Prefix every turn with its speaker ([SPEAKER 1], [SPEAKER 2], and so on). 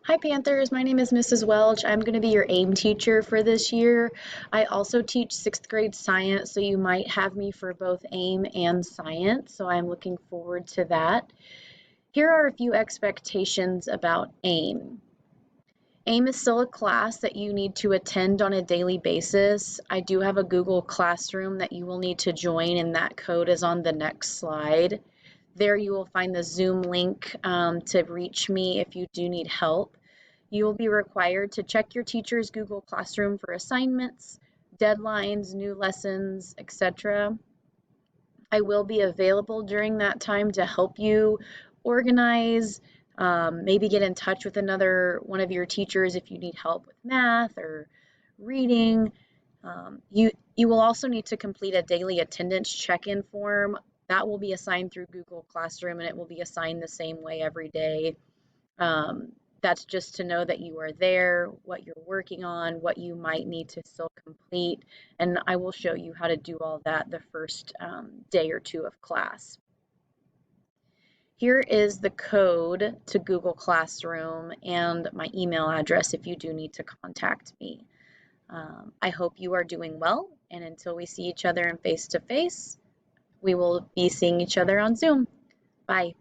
[SPEAKER 1] Hi Panthers, my name is Mrs. Welch. I'm going to be your AIM teacher for this year. I also teach 6th grade science, so you might have me for both AIM and science, so I'm looking forward to that. Here are a few expectations about AIM. AIM is still a class that you need to attend on a daily basis. I do have a Google Classroom that you will need to join, and that code is on the next slide. There you will find the Zoom link to reach me if you do need help. You will be required to check your teacher's Google Classroom for assignments, deadlines, new lessons, etc. I will be available during that time to help you organize, maybe get in touch with another one of your teachers if you need help with math or reading. You will also need to complete a daily attendance check-in form. That will be assigned through Google Classroom and it will be assigned the same way every day. Um, that's just to know that you are there, what you're working on, what you might need to still complete, and I will show you how to do all that the first day or two of class. Here is the code to Google Classroom and my email address if you do need to contact me. I hope you are doing well, and until we see each other in face-to-face, we will be seeing each other on Zoom. Bye.